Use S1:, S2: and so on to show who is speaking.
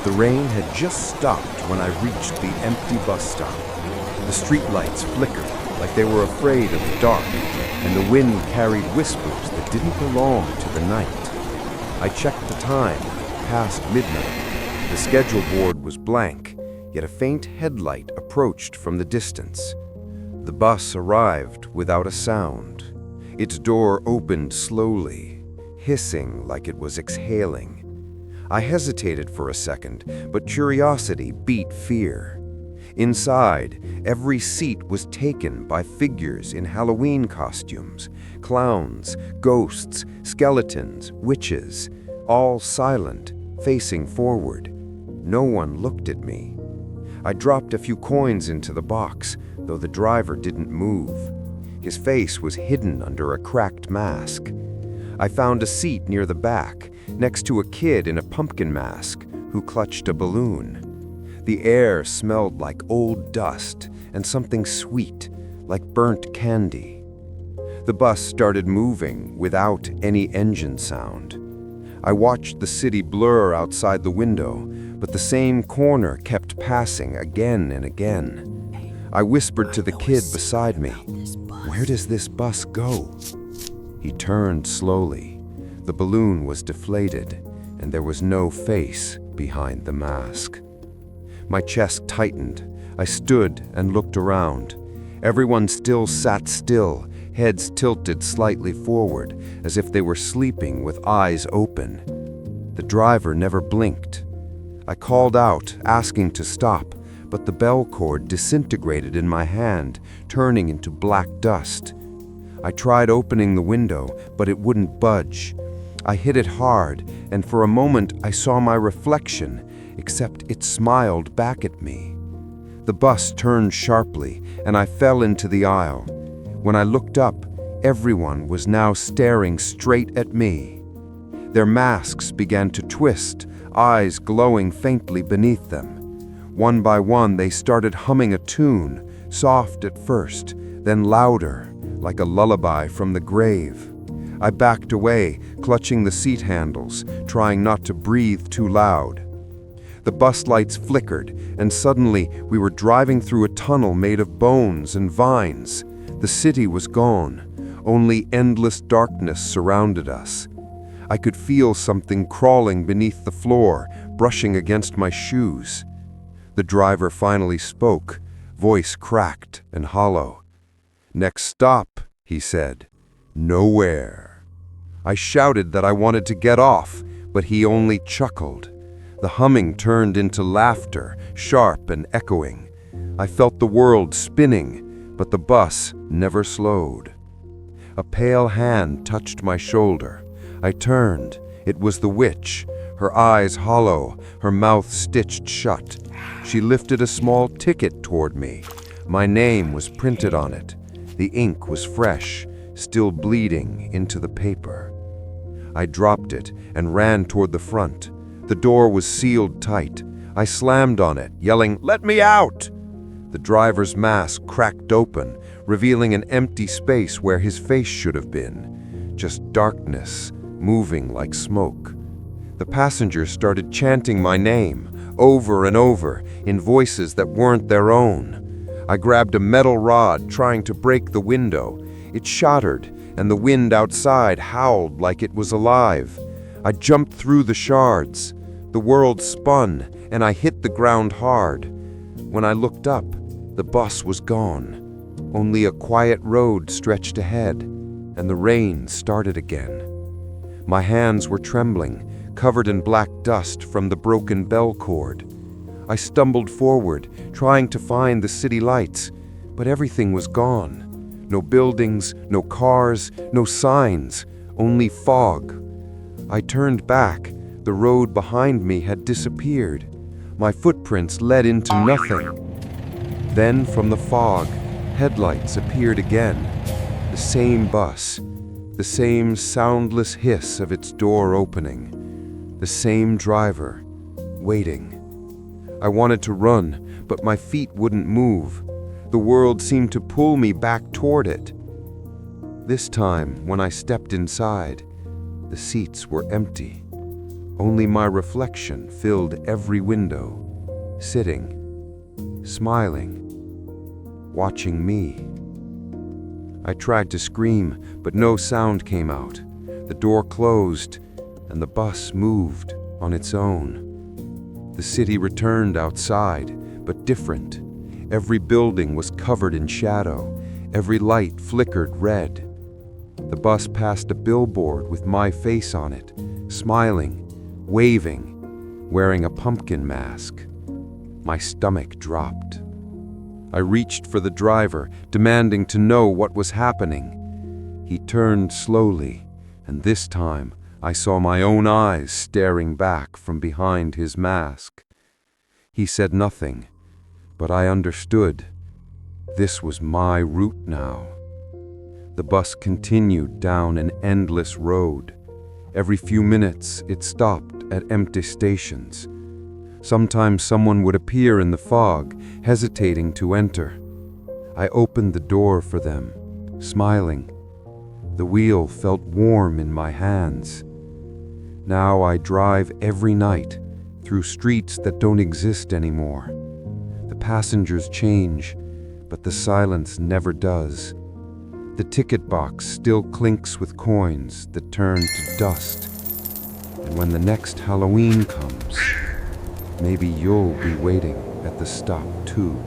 S1: The rain had just stopped when I reached the empty bus stop. The streetlights flickered like they were afraid of the dark, and the wind carried whispers that didn't belong to the night. I checked the time, past midnight. The schedule board was blank, yet a faint headlight approached from the distance. The bus arrived without a sound. Its door opened slowly, hissing like it was exhaling. I hesitated for a second, but curiosity beat fear. Inside, every seat was taken by figures in Halloween costumes, clowns, ghosts, skeletons, witches, all silent, facing forward. No one looked at me. I dropped a few coins into the box, though the driver didn't move. His face was hidden under a cracked mask. I found a seat near the back, next to a kid in a pumpkin mask who clutched a balloon. The air smelled like old dust and something sweet, like burnt candy. The bus started moving without any engine sound. I watched the city blur outside the window, but the same corner kept passing again and again. I whispered to the kid beside me, "Where does this bus go?" He turned slowly. The balloon was deflated, and there was no face behind the mask. My chest tightened. I stood and looked around. Everyone still sat still, heads tilted slightly forward, as if they were sleeping with eyes open. The driver never blinked. I called out, asking to stop, but the bell cord disintegrated in my hand, turning into black dust. I tried opening the window, but it wouldn't budge. I hit it hard, and for a moment I saw my reflection, except it smiled back at me. The bus turned sharply, and I fell into the aisle. When I looked up, everyone was now staring straight at me. Their masks began to twist, eyes glowing faintly beneath them. One by one, they started humming a tune, soft at first, then louder, like a lullaby from the grave. I backed away, clutching the seat handles, trying not to breathe too loud. The bus lights flickered, and suddenly we were driving through a tunnel made of bones and vines. The city was gone. Only endless darkness surrounded us. I could feel something crawling beneath the floor, brushing against my shoes. The driver finally spoke, voice cracked and hollow. "Next stop," he said. "Nowhere." I shouted that I wanted to get off, but he only chuckled. The humming turned into laughter, sharp and echoing. I felt the world spinning, but the bus never slowed. A pale hand touched my shoulder. I turned. It was the witch, her eyes hollow, her mouth stitched shut. She lifted a small ticket toward me. My name was printed on it. The ink was fresh, still bleeding into the paper. I dropped it and ran toward the front. The door was sealed tight. I slammed on it, yelling, "Let me out!" The driver's mask cracked open, revealing an empty space where his face should have been. Just darkness, moving like smoke. The passengers started chanting my name, over and over, in voices that weren't their own. I grabbed a metal rod, trying to break the window. It shattered, and the wind outside howled like it was alive. I jumped through the shards. The world spun, and I hit the ground hard. When I looked up, the bus was gone. Only a quiet road stretched ahead, and the rain started again. My hands were trembling, covered in black dust from the broken bell cord. I stumbled forward, trying to find the city lights, but everything was gone. No buildings, no cars, no signs, only fog. I turned back. The road behind me had disappeared. My footprints led into nothing. Then from the fog, headlights appeared again. The same bus, the same soundless hiss of its door opening, the same driver, waiting. I wanted to run, but my feet wouldn't move. The world seemed to pull me back toward it. This time, when I stepped inside, the seats were empty. Only my reflection filled every window, sitting, smiling, watching me. I tried to scream, but no sound came out. The door closed, and the bus moved on its own. The city returned outside, but different. Every building was covered in shadow. Every light flickered red. The bus passed a billboard with my face on it, smiling, waving, wearing a pumpkin mask. My stomach dropped. I reached for the driver, demanding to know what was happening. He turned slowly, and this time I saw my own eyes staring back from behind his mask. He said nothing, but I understood. This was my route now. The bus continued down an endless road. Every few minutes, it stopped at empty stations. Sometimes someone would appear in the fog, hesitating to enter. I opened the door for them, smiling. The wheel felt warm in my hands. Now I drive every night through streets that don't exist anymore. The passengers change, but the silence never does. The ticket box still clinks with coins that turn to dust. And when the next Halloween comes, maybe you'll be waiting at the stop too.